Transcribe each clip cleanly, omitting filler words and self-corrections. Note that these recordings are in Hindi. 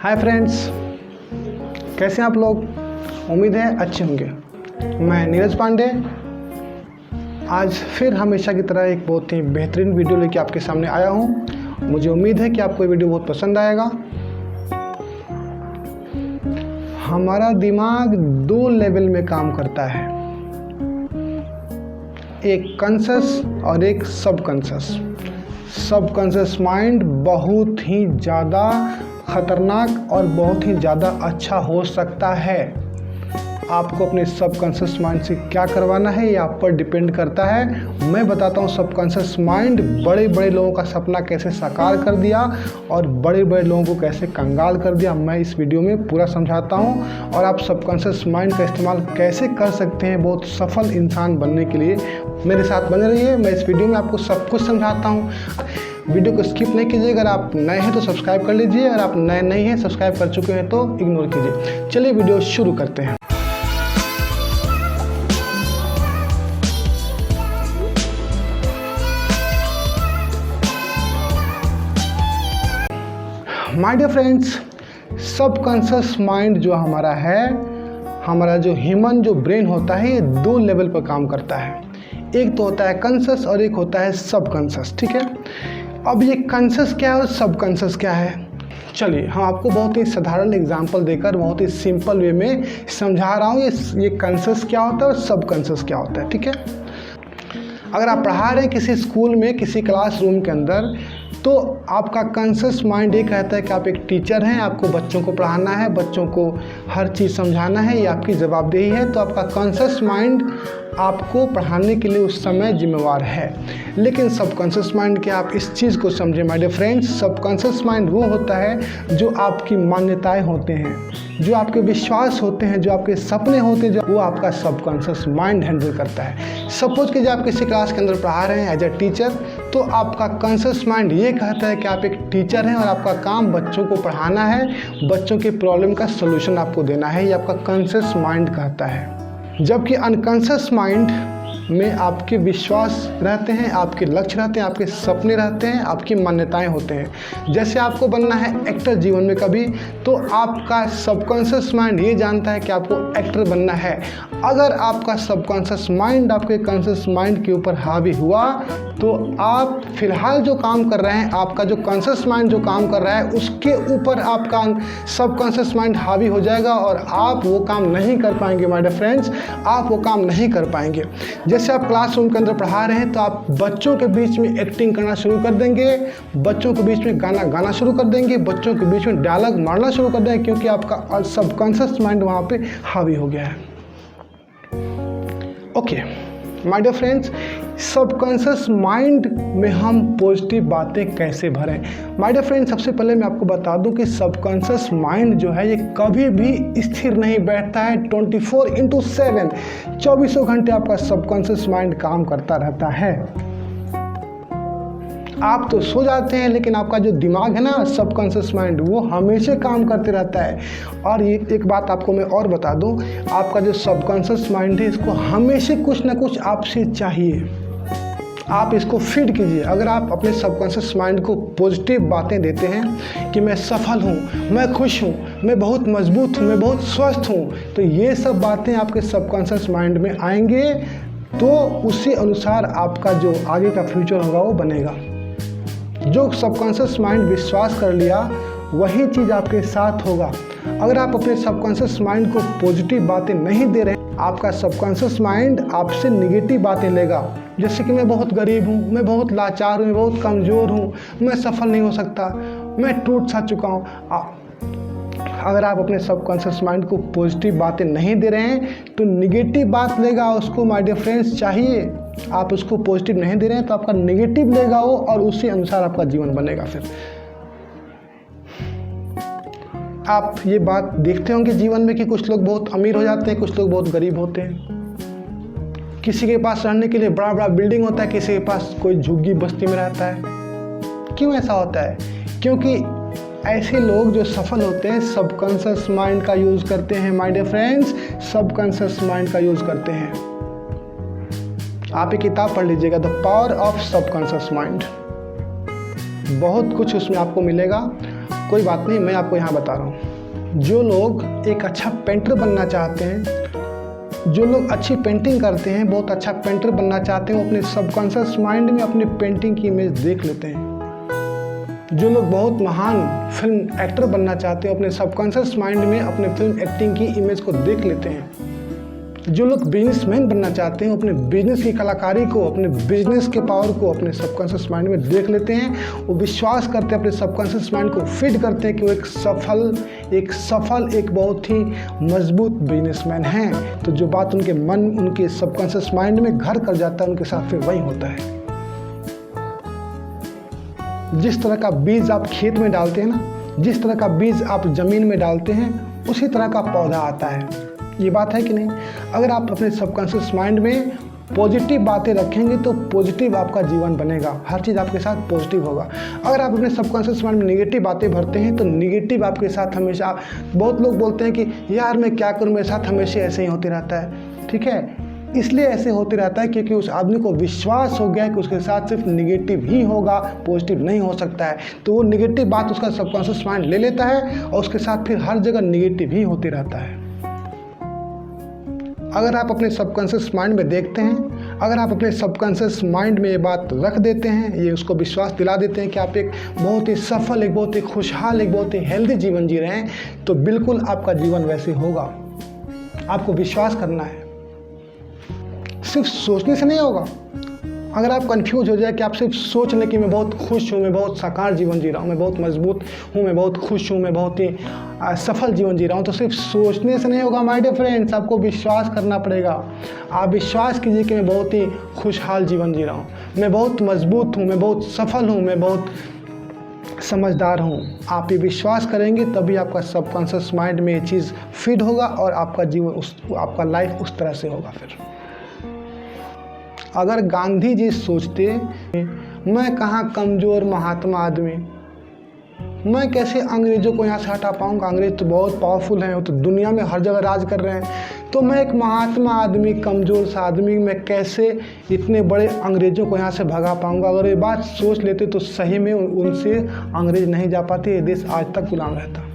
हाय फ्रेंड्स, कैसे हैं आप लोग। उम्मीद है अच्छे होंगे। मैं नीरज पांडे आज फिर हमेशा की तरह एक बहुत ही बेहतरीन वीडियो लेके आपके सामने आया हूं। मुझे उम्मीद है कि आपको ये वीडियो बहुत पसंद आएगा। हमारा दिमाग दो लेवल में काम करता है, एक कॉन्शियस और एक सबकॉन्शियस। सबकॉन्शियस माइंड बहुत ही ज़्यादा खतरनाक और बहुत ही ज़्यादा अच्छा हो सकता है। आपको अपने सबकॉन्शियस माइंड से क्या करवाना है ये आप पर डिपेंड करता है। मैं बताता हूँ सबकॉन्शियस माइंड बड़े बड़े लोगों का सपना कैसे साकार कर दिया और बड़े बड़े लोगों को कैसे कंगाल कर दिया। मैं इस वीडियो में पूरा समझाता हूँ और आप सबकॉन्शियस माइंड का इस्तेमाल कैसे कर सकते हैं बहुत सफल इंसान बनने के लिए। मेरे साथ बने रहिए, मैं इस वीडियो में आपको सब कुछ समझाता हूँ। वीडियो को स्किप नहीं कीजिए। अगर आप नए हैं तो सब्सक्राइब कर लीजिए, अगर आप नए नहीं हैं सब्सक्राइब कर चुके हैं तो इग्नोर कीजिए। चलिए वीडियो शुरू करते हैं। My dear friends, subconscious mind जो हमारा है, हमारा जो ह्यूमन जो ब्रेन होता है, ये दो लेवल पर काम करता है। एक तो होता है कॉन्शियस और एक होता है सबकॉन्शियस। ठीक है, अब ये कॉन्शियस क्या है और सबकॉन्शियस क्या है, चलिए हम आपको बहुत ही साधारण एग्जांपल देकर बहुत ही सिंपल वे में समझा रहा हूँ ये कॉन्शियस क्या होता है और सबकॉन्शियस क्या होता है। ठीक है, अगर आप पढ़ा रहे हैं किसी स्कूल में किसी क्लासरूम के अंदर, तो आपका कॉन्शियस माइंड ये कहता है कि आप एक टीचर हैं, आपको बच्चों को पढ़ाना है, बच्चों को हर चीज़ समझाना है, ये आपकी जवाबदेही है। तो आपका कॉन्शियस माइंड आपको पढ़ाने के लिए उस समय जिम्मेवार है। लेकिन सबकॉन्शियस माइंड के आप इस चीज़ को समझें my dear friends, subconscious mind वो होता है जो आपकी मान्यताएं होते हैं, जो आपके विश्वास होते हैं, जो आपके सपने होते हैं, जो वो आपका सबकॉन्शियस माइंड हैंडल करता है। सपोज कि जब आप किसी क्लास के अंदर पढ़ा रहे हैं एज ए टीचर, तो आपका कॉन्शियस माइंड ये कहता है कि आप एक टीचर हैं और आपका काम बच्चों को पढ़ाना है, बच्चों के प्रॉब्लम का सलूशन आपको देना है, ये आपका कॉन्शियस माइंड कहता है। जबकि अनकॉन्शियस माइंड में आपके विश्वास रहते हैं, आपके लक्ष्य रहते हैं, आपके सपने रहते हैं, आपकी मान्यताएं होते हैं। जैसे आपको बनना है एक्टर जीवन में कभी, तो आपका सबकॉन्शियस माइंड ये जानता है कि आपको एक्टर बनना है। अगर आपका सबकॉन्शियस माइंड आपके कॉन्शियस माइंड के ऊपर हावी हुआ, तो आप फिलहाल जो काम कर रहे हैं, आपका जो कॉन्शियस माइंड जो काम कर रहा है उसके ऊपर आपका सबकॉन्शियस माइंड हावी हो जाएगा और आप वो काम नहीं कर पाएंगे माय डियर फ्रेंड्स, आप वो काम नहीं कर पाएंगे। जैसे आप क्लासरूम के अंदर पढ़ा रहे हैं, तो आप बच्चों के बीच में एक्टिंग करना शुरू कर देंगे, बच्चों के बीच में गाना गाना शुरू कर देंगे, बच्चों के बीच में डायलॉग मारना शुरू कर देंगे, क्योंकि आपका सबकॉन्शियस माइंड वहाँ पे हावी हो गया है। Okay my dear friends, subconscious mind में हम पॉजिटिव बातें कैसे भरें। माय डियर फ्रेंड्स, सबसे पहले मैं आपको बता दूं कि सबकॉन्शियस माइंड जो है ये कभी भी स्थिर नहीं बैठता है। 24/7 24 घंटे आपका सबकॉन्शियस माइंड काम करता रहता है। आप तो सो जाते हैं, लेकिन आपका जो दिमाग है ना, सबकॉन्शियस माइंड, वो हमेशा काम करते रहता है। और ये एक बात आपको मैं और बता दूं, आपका जो सबकॉन्शियस माइंड है, इसको हमेशा कुछ ना कुछ आपसे चाहिए। आप इसको फीड कीजिए। अगर आप अपने सबकॉन्शियस माइंड को पॉजिटिव बातें देते हैं कि मैं सफल हूँ, मैं खुश हूँ, मैं बहुत मजबूत हूँ, मैं बहुत स्वस्थ हूँ, तो ये सब बातें आपके सबकॉन्शियस माइंड में आएंगे, तो उसी अनुसार आपका जो आगे का फ्यूचर होगा वो बनेगा। जो सबकॉन्शियस माइंड विश्वास कर लिया वही चीज़ आपके साथ होगा। अगर आप अपने सबकॉन्शियस माइंड को पॉजिटिव बातें नहीं दे रहे हैं, आपका सबकॉन्शियस माइंड आपसे निगेटिव बातें लेगा। जैसे कि मैं बहुत गरीब हूँ, मैं बहुत लाचार हूँ, मैं बहुत कमज़ोर हूँ, मैं सफल नहीं हो सकता, मैं टूट सा चुका हूँ। अगर आप अपने सबकॉन्शियस माइंड को पॉजिटिव बातें नहीं दे रहे हैं, तो निगेटिव बात लेगा उसको माय डियर फ्रेंड्स चाहिए। आप उसको पॉजिटिव नहीं दे रहे हैं तो आपका नेगेटिव लेगा वो, और उसी अनुसार आपका जीवन बनेगा। फिर आप ये बात देखते होंगे जीवन में कि कुछ लोग बहुत अमीर हो जाते हैं, कुछ लोग बहुत गरीब होते हैं। किसी के पास रहने के लिए बड़ा बड़ा बिल्डिंग होता है, किसी के पास कोई झुग्गी बस्ती में रहता है। क्यों ऐसा होता है? क्योंकि ऐसे लोग जो सफल होते हैं सबकॉन्शियस माइंड का यूज़ करते हैं my dear friends, subconscious mind का यूज़ करते हैं। आप एक किताब पढ़ लीजिएगा, the power of subconscious mind. बहुत कुछ उसमें आपको मिलेगा। कोई बात नहीं, मैं आपको यहाँ बता रहा हूँ। जो लोग एक अच्छा पेंटर बनना चाहते हैं, जो लोग अच्छी पेंटिंग करते हैं, बहुत अच्छा पेंटर बनना चाहते हैं, वो अपने सबकॉन्शियस माइंड में अपनी पेंटिंग की इमेज देख लेते हैं। जो लोग बहुत महान फिल्म एक्टर बनना चाहते हैं, अपने सबकॉन्शियस माइंड में अपने फिल्म एक्टिंग की इमेज को देख लेते हैं। जो लोग बिजनेसमैन बनना चाहते हैं, अपने बिजनेस की कलाकारी को, अपने बिजनेस के पावर को अपने सबकॉन्शियस माइंड में देख लेते हैं। वो विश्वास करते हैं, अपने सबकॉन्शियस माइंड को फीड करते हैं कि वो एक बहुत ही मजबूत बिजनेसमैन हैं। तो जो बात उनके मन, उनके सबकॉन्शियस माइंड में घर कर जाता है, उनके साथ फिर वही होता है। जिस तरह का बीज आप खेत में डालते हैं ना, जिस तरह का बीज आप ज़मीन में डालते हैं, उसी तरह का पौधा आता है। ये बात है कि नहीं? अगर आप अपने सबकॉन्शियस माइंड में पॉजिटिव बातें रखेंगे तो पॉजिटिव आपका जीवन बनेगा, हर चीज़ आपके साथ पॉजिटिव होगा। अगर आप अपने सबकॉन्शियस माइंड में नेगेटिव बातें भरते हैं तो नेगेटिव आपके साथ हमेशा, बहुत लोग बोलते हैं कि यार मैं क्या करूं, मेरे साथ हमेशा ऐसे ही होते रहता है। ठीक है, इसलिए ऐसे होते रहता है क्योंकि उस आदमी को विश्वास हो गया है कि उसके साथ सिर्फ निगेटिव ही होगा, पॉजिटिव नहीं हो सकता है। तो वो निगेटिव बात उसका सबकॉन्शियस माइंड ले लेता है और उसके साथ फिर हर जगह निगेटिव ही होते रहता है। अगर आप अपने सबकॉन्शियस माइंड में देखते हैं, अगर आप अपने सबकॉन्शियस माइंड में ये बात रख देते हैं, ये उसको विश्वास दिला देते हैं कि आप एक बहुत ही सफल, एक बहुत ही खुशहाल, एक बहुत ही हेल्दी जीवन जी रहे हैं, तो बिल्कुल आपका जीवन वैसे होगा। आपको विश्वास करना है, सिर्फ सोचने से नहीं होगा। अगर आप कंफ्यूज हो जाए कि आप सिर्फ सोच लें कि मैं बहुत खुश हूँ, मैं बहुत साकार जीवन जी रहा हूँ, मैं बहुत मजबूत हूँ, मैं बहुत खुश हूँ, मैं बहुत ही सफल जीवन जी रहा हूँ, तो सिर्फ सोचने से नहीं होगा माय डियर फ्रेंड्स, आपको विश्वास करना पड़ेगा। आप विश्वास कीजिए कि मैं बहुत ही खुशहाल जीवन जी रहा हूँ, मैं बहुत मजबूत हूँ, मैं बहुत सफल हूँ, मैं बहुत समझदार हूँ। आप ये विश्वास करेंगे तभी आपका सबकॉन्शियस माइंड में ये चीज़ फीड होगा और आपका जीवन आपका लाइफ उस तरह से होगा। फिर अगर गांधी जी सोचते मैं कहाँ कमज़ोर महात्मा आदमी, मैं कैसे अंग्रेज़ों को यहाँ से हटा पाऊँगा, अंग्रेज़ तो बहुत पावरफुल हैं, वो तो दुनिया में हर जगह राज कर रहे हैं, तो मैं एक महात्मा आदमी, कमज़ोर सा आदमी, मैं कैसे इतने बड़े अंग्रेज़ों को यहाँ से भगा पाऊँगा। अगर ये बात सोच लेते तो सही में उनसे अंग्रेज़ नहीं जा पाते, ये देश आज तक गुलाम रहता।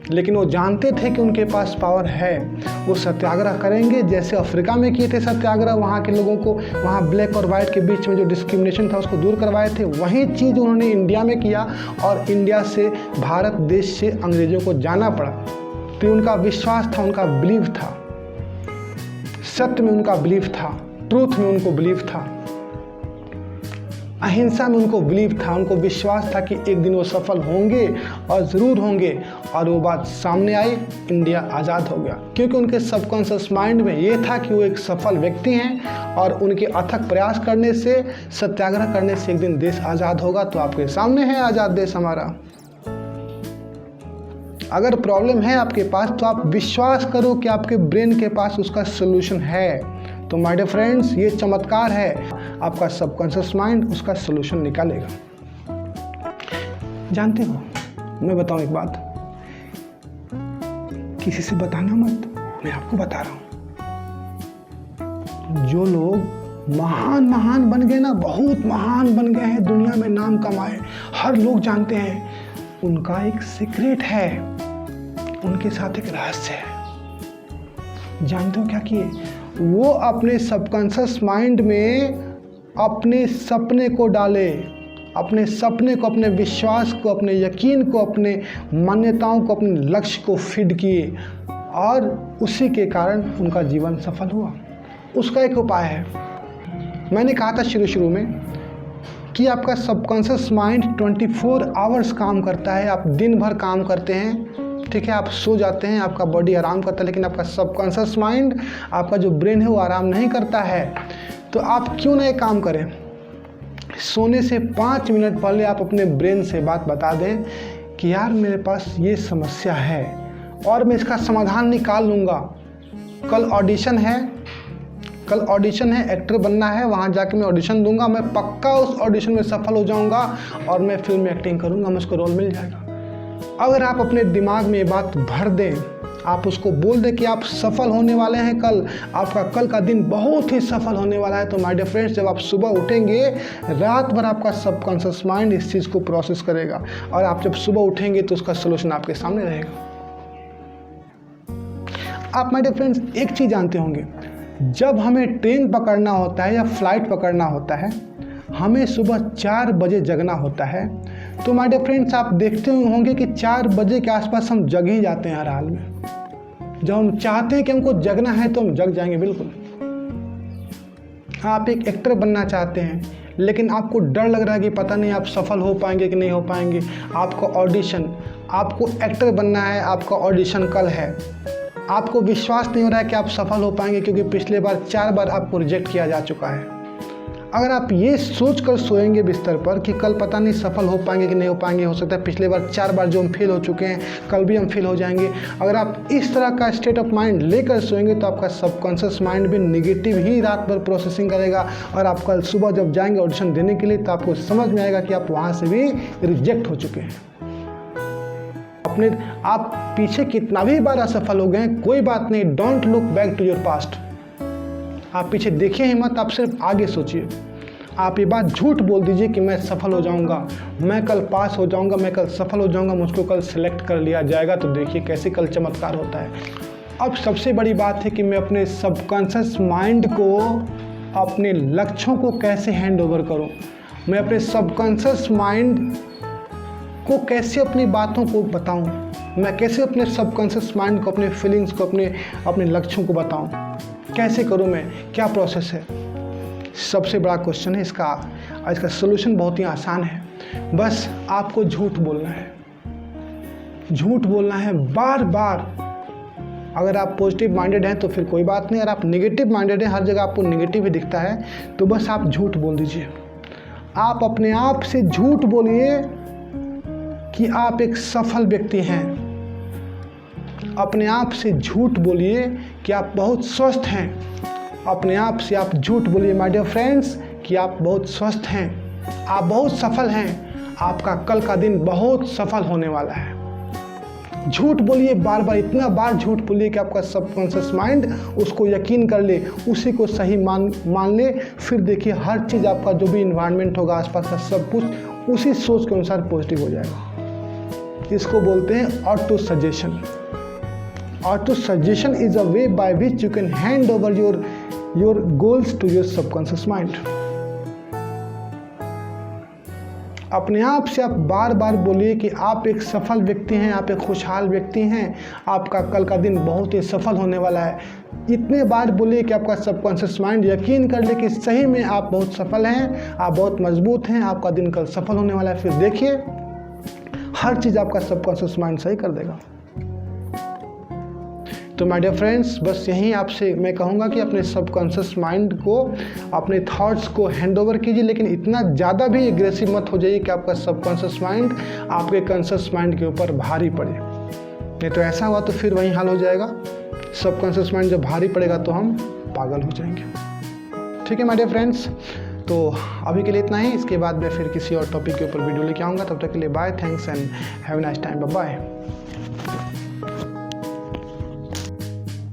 लेकिन वो जानते थे कि उनके पास पावर है, वो सत्याग्रह करेंगे, जैसे अफ्रीका में किए थे सत्याग्रह, वहाँ के लोगों को, वहाँ ब्लैक और वाइट के बीच में जो डिस्क्रिमिनेशन था उसको दूर करवाए थे, वही चीज़ उन्होंने इंडिया में किया और इंडिया से, भारत देश से अंग्रेज़ों को जाना पड़ा। तो उनका विश्वास था, उनका बिलीव था, सत्य में उनका बिलीव था, ट्रूथ में उनको बिलीव था, अहिंसा में उनको बिलीव था, उनको विश्वास था कि एक दिन वो सफल होंगे और ज़रूर होंगे। और वो बात सामने आई, इंडिया आज़ाद हो गया, क्योंकि उनके सबकॉन्शियस माइंड में ये था कि वो एक सफल व्यक्ति हैं और उनके अथक प्रयास करने से, सत्याग्रह करने से एक दिन देश आज़ाद होगा। तो आपके सामने है आज़ाद देश हमारा। अगर प्रॉब्लम है आपके पास तो आप विश्वास करो कि आपके ब्रेन के पास उसका सोल्यूशन है। तो माय डियर फ्रेंड्स, ये चमत्कार है, आपका सबकॉन्शियस माइंड उसका सोल्यूशन निकालेगा। जानते हो, मैं बताऊं एक बात, किसी से बताना मत, मैं आपको बता रहा हूं। जो लोग महान बन गए ना, बहुत महान बन गए हैं, दुनिया में नाम कमाए, हर लोग जानते हैं, उनका एक सीक्रेट है, उनके साथ एक रहस्य है। जानते हो क्या किए? वो अपने सबकॉन्शियस माइंड में अपने सपने को डाले, अपने सपने को, अपने विश्वास को, अपने यकीन को, अपने मान्यताओं को, अपने लक्ष्य को फीड किए और उसी के कारण उनका जीवन सफल हुआ। उसका एक उपाय है, मैंने कहा था शुरू में कि आपका सबकॉन्शियस माइंड 24 आवर्स काम करता है। आप दिन भर काम करते हैं, ठीक है, आप सो जाते हैं, आपका बॉडी आराम करता है, लेकिन आपका सबकॉन्शियस माइंड, आपका जो ब्रेन है वो आराम नहीं करता है। तो आप क्यों ना एक काम करें, सोने से 5 मिनट पहले आप अपने ब्रेन से बात बता दें कि यार मेरे पास ये समस्या है और मैं इसका समाधान निकाल लूँगा। कल ऑडिशन है, एक्टर बनना है, वहाँ जाके मैं ऑडिशन दूंगा, मैं पक्का उस ऑडिशन में सफल हो जाऊँगा और मैं फिल्म में एक्टिंग करूँगा, मुझको रोल मिल जाएगा। अगर आप अपने दिमाग में ये बात भर दें, आप उसको बोल दें कि आप सफल होने वाले हैं, कल आपका कल का दिन बहुत ही सफल होने वाला है। तो माय डियर फ्रेंड्स, जब आप सुबह उठेंगे, रात भर आपका सबकॉन्शियस माइंड इस चीज़ को प्रोसेस करेगा और आप जब सुबह उठेंगे तो उसका सोल्यूशन आपके सामने रहेगा। आप माय डियर फ्रेंड्स एक चीज़ जानते होंगे, जब हमें ट्रेन पकड़ना होता है या फ्लाइट पकड़ना होता है, हमें सुबह 4 बजे जगना होता है। तो माय डियर फ्रेंड्स, आप देखते होंगे कि 4 बजे के आसपास हम जग ही जाते हैं हर हाल में। जब हम चाहते हैं कि हमको जगना है तो हम जग जाएंगे बिल्कुल। आप एक एक्टर बनना चाहते हैं, लेकिन आपको डर लग रहा है कि पता नहीं आप सफल हो पाएंगे कि नहीं हो पाएंगे। आपको एक्टर बनना है, आपका ऑडिशन कल है, आपको विश्वास नहीं हो रहा है कि आप सफल हो पाएंगे क्योंकि पिछले बार 4 बार आपको रिजेक्ट किया जा चुका है। अगर आप ये सोच कर सोएंगे बिस्तर पर कि कल पता नहीं सफल हो पाएंगे कि नहीं हो पाएंगे, हो सकता है पिछले बार 4 बार जो हम फेल हो चुके हैं कल भी हम फेल हो जाएंगे, अगर आप इस तरह का स्टेट ऑफ माइंड लेकर सोएंगे तो आपका सबकॉन्शियस माइंड भी निगेटिव ही रात भर प्रोसेसिंग करेगा और आप कल सुबह जब जाएंगे ऑडिशन देने के लिए तो आपको समझ में आएगा कि आप वहाँ से भी रिजेक्ट हो चुके हैं। आप पीछे कितना भी बार असफल हो गए, कोई बात नहीं, don't look back to your past. आप पीछे देखिए ही मत, आप सिर्फ आगे सोचिए। आप ये बात झूठ बोल दीजिए कि मैं सफल हो जाऊंगा, मैं कल पास हो जाऊंगा, मैं कल सफल हो जाऊंगा, मुझको कल सिलेक्ट कर लिया जाएगा। तो देखिए कैसे कल चमत्कार होता है। अब सबसे बड़ी बात है कि मैं अपने सबकॉन्शियस माइंड को, अपने लक्ष्यों को कैसे हैंड ओवर करूँ। मैं अपने सबकॉन्शियस माइंड को कैसे अपनी बातों को बताऊं, मैं कैसे अपने सबकॉन्शियस माइंड को, अपने फीलिंग्स को, अपने लक्ष्यों को बताऊं, कैसे करूं मैं, क्या प्रोसेस है, सबसे बड़ा क्वेश्चन है। इसका सोल्यूशन बहुत ही आसान है, बस आपको झूठ बोलना है। झूठ बोलना है बार बार। अगर आप पॉजिटिव माइंडेड हैं तो फिर कोई बात नहीं, अगर आप नेगेटिव माइंडेड हैं, हर जगह आपको नेगेटिव ही दिखता है, तो बस आप झूठ बोल दीजिए। आप अपने आप से झूठ बोलिए कि आप एक सफल व्यक्ति हैं। अपने आप से झूठ बोलिए कि आप बहुत स्वस्थ हैं। अपने आप से आप झूठ बोलिए माय डियर फ्रेंड्स कि आप बहुत स्वस्थ हैं, आप बहुत सफल हैं, आपका कल का दिन बहुत सफल होने वाला है। झूठ बोलिए बार बार, इतना बार झूठ बोलिए कि आपका सबकॉन्शियस माइंड उसको यकीन कर ले, उसी को सही मान ले। फिर देखिए हर चीज़, आपका जो भी इन्वायरमेंट होगा, आसपास का सब कुछ उसी सोच के अनुसार पॉजिटिव हो जाएगा। इसको बोलते हैं auto suggestion. Auto suggestion is a way by which you can hand over your goals to your subconscious mind. अपने आप से आप बार बार बोलिए कि आप एक सफल व्यक्ति हैं, आप एक खुशहाल व्यक्ति हैं, आपका कल का दिन बहुत ही सफल होने वाला है। इतने बार बोलिए कि आपका सबकॉन्शियस माइंड यकीन कर ले कि सही में आप बहुत सफल हैं, आप बहुत मजबूत हैं, आपका दिन कल सफल होने वाला है। फिर देखिए हर चीज़ आपका सबकॉन्शियस माइंड सही कर देगा। तो माय डियर फ्रेंड्स, बस यही आपसे मैं कहूँगा कि अपने सबकॉन्शियस माइंड को, अपने थॉट्स को हैंड ओवर कीजिए, लेकिन इतना ज़्यादा भी एग्रेसिव मत हो जाइए कि आपका सबकॉन्शियस माइंड आपके कॉन्शियस माइंड के ऊपर भारी पड़े। नहीं तो ऐसा हुआ तो फिर वही हाल हो जाएगा। सबकॉन्शियस माइंड जब भारी पड़ेगा तो हम पागल हो जाएंगे। ठीक है माय डियर फ्रेंड्स, तो अभी के लिए इतना ही। इसके बाद मैं फिर किसी और टॉपिक के ऊपर वीडियो लेके आऊँगा। तब तक के लिए bye, thanks and have a nice time, bye bye.